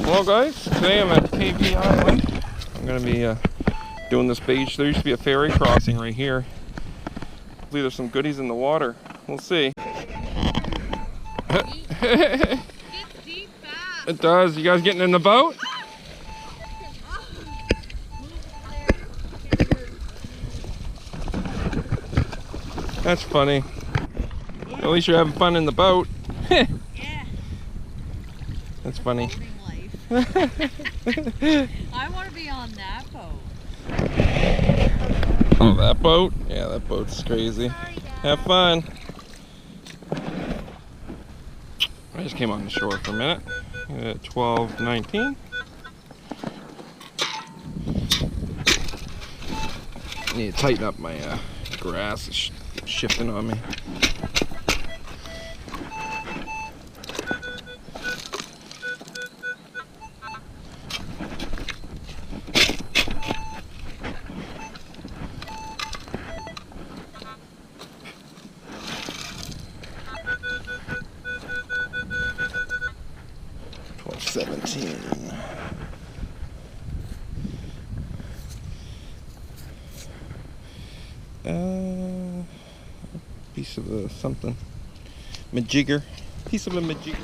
Hello guys, today I'm at KV Island. I'm going to be doing this beach. There used to be a ferry crossing right here. Hopefully there's some goodies in the water. We'll see. It does. You guys getting in the boat? That's funny. At least you're having fun in the boat. Yeah. That's funny. I want to be on that boat. Oh, that boat? Yeah, that boat's crazy. Have fun. I just came on the shore for a minute at 12:19. Need to tighten up my grass. It's shifting on me. Piece of a something. Majigger. Piece of a majigger.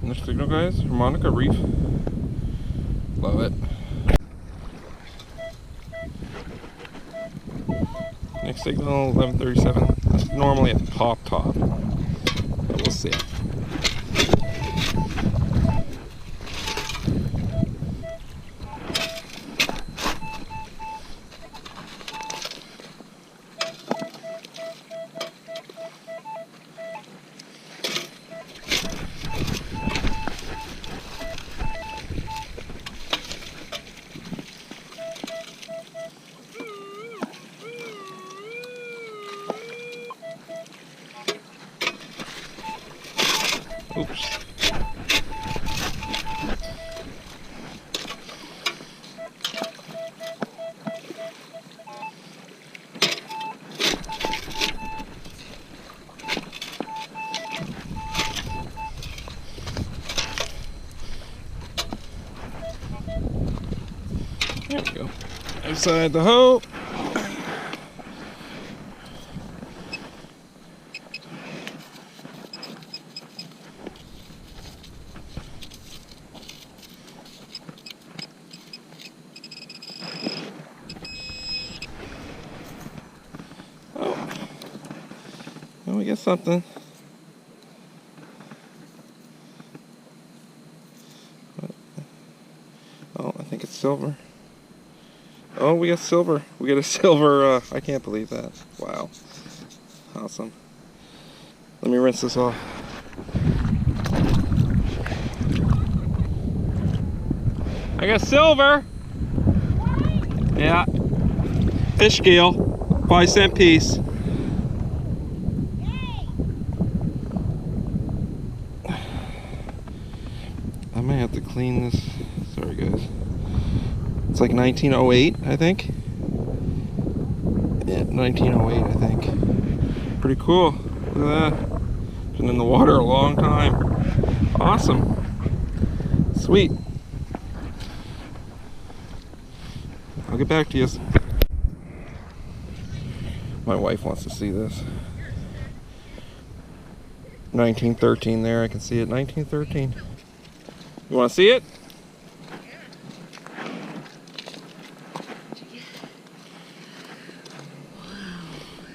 Next signal, guys, Harmonica Reef. Love it. Next signal, 11:37. That's normally a top, but we'll see. Oops. There we go. Outside the hoe. Oh, we got something. Oh, I think it's silver. Oh, we got silver. We got a silver, I can't believe that. Wow. Awesome. Let me rinse this off. I got silver! Yeah. Fish scale. 5-cent piece. I might have to clean this. Sorry, guys. It's like 1908, I think. Yeah, 1908, I think. Pretty cool. Look at that. Been in the water a long time. Awesome. Sweet. I'll get back to you. My wife wants to see this. 1913 there, I can see it. 1913. You want to see it?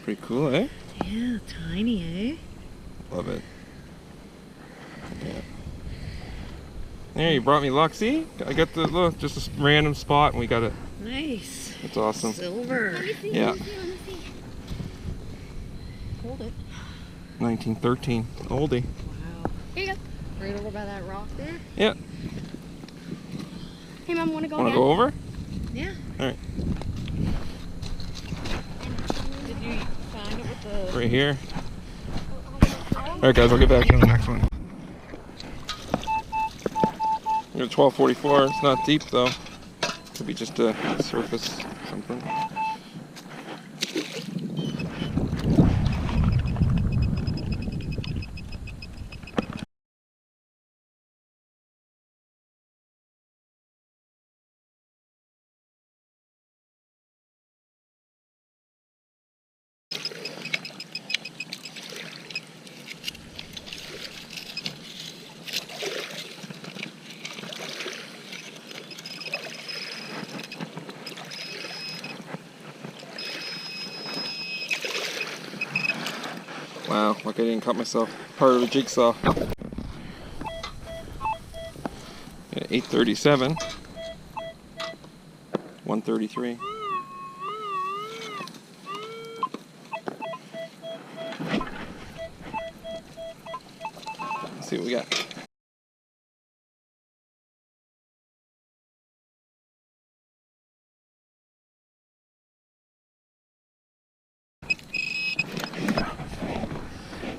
Pretty cool, eh? Yeah, tiny, eh? Love it. Yeah. There, you brought me luck. See? I got the look, just a random spot, and we got it. Nice. That's awesome. Silver. Yeah. Hold it. 1913. Oldie. Wow. Here you go. Right over by that rock there. Yeah. Hey, Mom, want to go Want to again? go over? Yeah. All right. Did you find it with the... Right here. All right, guys. I'll get back to you on the next one. You're 1244. It's not deep though. Could be just a surface something. Wow, like I didn't cut myself part of a jigsaw. Yeah, 837. 133. Let's see what we got.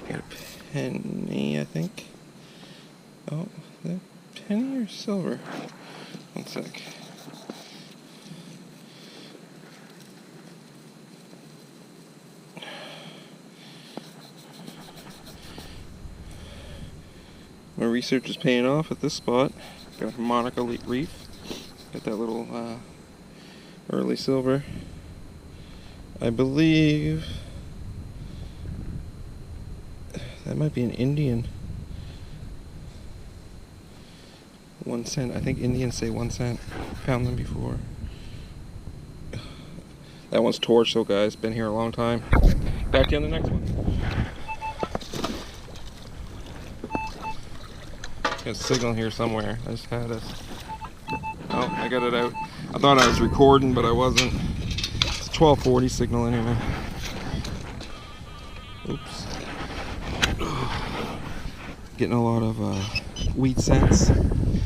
Got a penny, I think. Oh, is that penny or silver? One sec. My research is paying off at this spot. Got a harmonica reef. Got that little early silver. I believe that might be an Indian. 1 cent. I think Indians say 1 cent. Found them before. That one's torch, so guys, been here a long time. Back to you on the next one. Got a signal here somewhere. I just had it. Oh, I got it out. I thought I was recording, but I wasn't. It's a 1240 signal anyway. Oops. Getting a lot of wheat scents in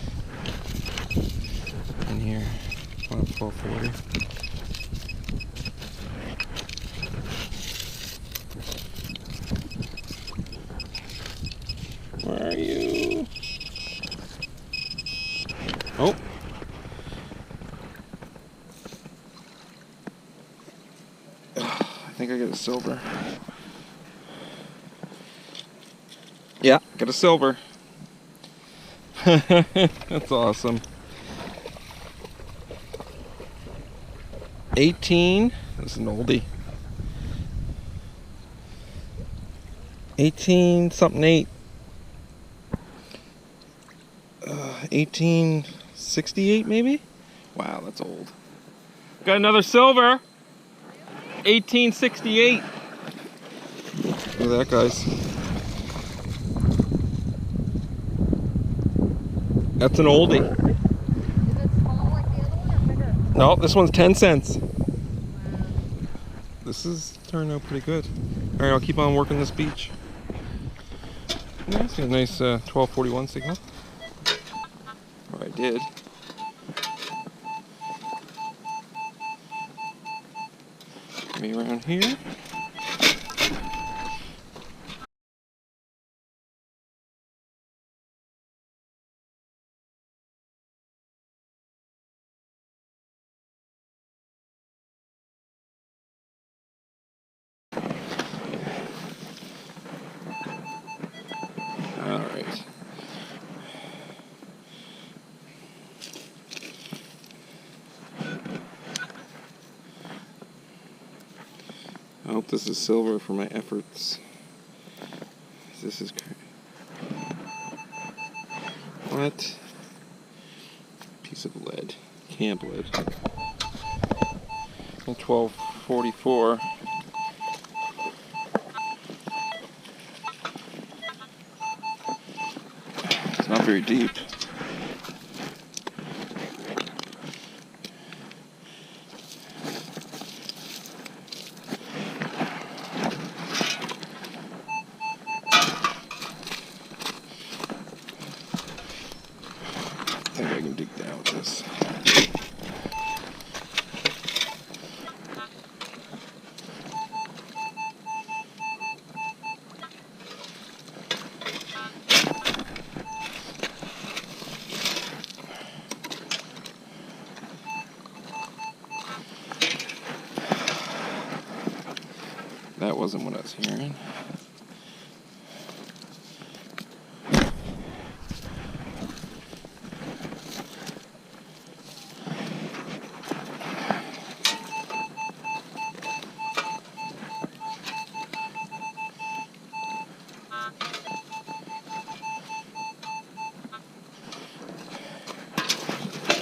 here. 1240. Where are you? Oh. I think I got a silver. Yeah, got a silver. That's awesome. 18. This is an oldie. 18 something 8. 1868 maybe? Wow, that's old. Got another silver. 1868. Look at that, guys. That's an oldie. Is it small like the other one or bigger? No, this one's 10 cents. This is turning out pretty good. All right, I'll keep on working this beach. Yeah, see a nice 1241 signal. Or I did. Maybe around here. All right. hope this is silver for my efforts. This is crazy. What? Piece of lead. Camp lead. 1244. It's not very deep. I think I can dig down with this. That wasn't what I was hearing.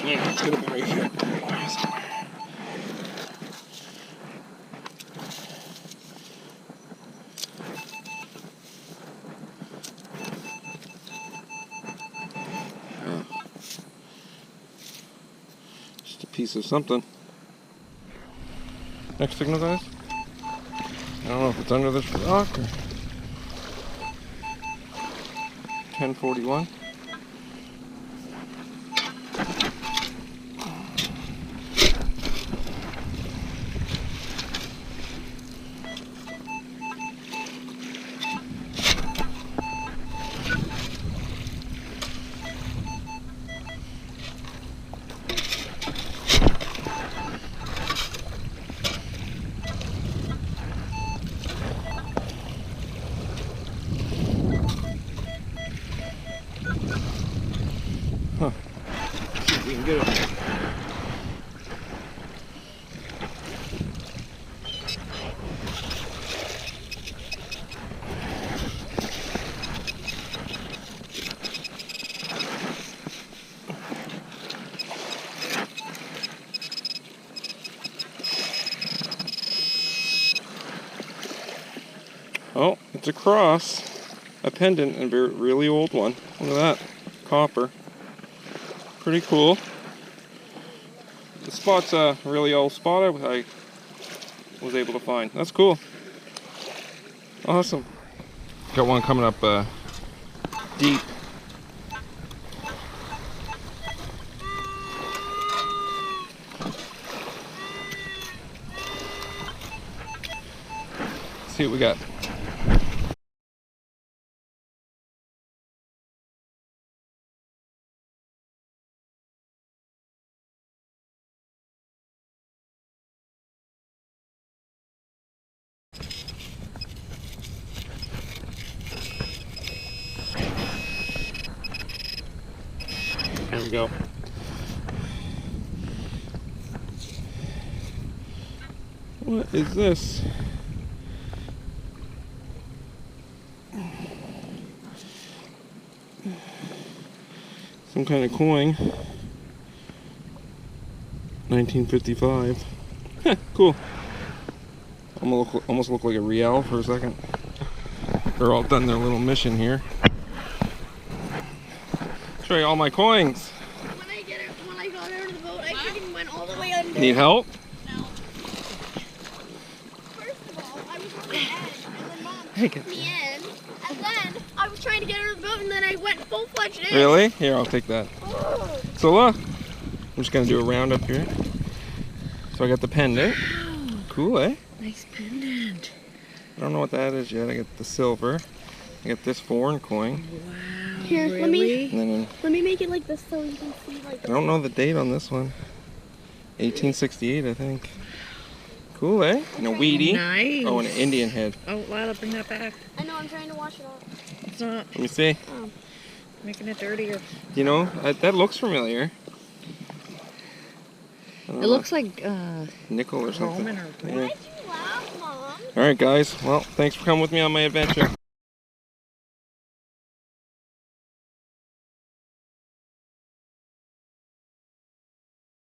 Yeah, it's gonna be right here. Somewhere. Just a piece of something. Next signal, guys. I don't know if it's under this rock or 1041. Huh. See if we can get it. Oh, it's a cross, a pendant, and a really old one. Look at that, copper. Pretty cool. The spot's a really old spot I was able to find. That's cool. Awesome. Got one coming up deep. Let's see what we got. There we go. What is this? Some kind of coin. 1955. Cool. Almost look like a real for a second. They're all done their little mission here. Show you all my coins. When I got out of the boat, I freaking went all the way under. Need help? No. First of all, I was on the edge, and then Mom Hey, took me in, and then I was trying to get out of the boat, and then I went full-fledged in. Really? Here, I'll take that. Oh. So look, I'm just gonna do a round up here. So I got the pendant. Cool, eh? Nice pendant. I don't know what that is yet. I got the silver. I got this foreign coin. Wow. Here, really? let me make it like this so you can see like. I don't know the date on this one. 1868, I think. Cool, eh? And a Wheatie. Nice. Oh, and an Indian head. Oh, Lila, bring that back. I know, I'm trying to wash it off. It's not Let me see. Oh. making it dirtier. You know, that looks familiar. I don't It know, looks like nickel or something. Roman or Yeah. Why'd you laugh, Mom? Alright guys, well, thanks for coming with me on my adventure.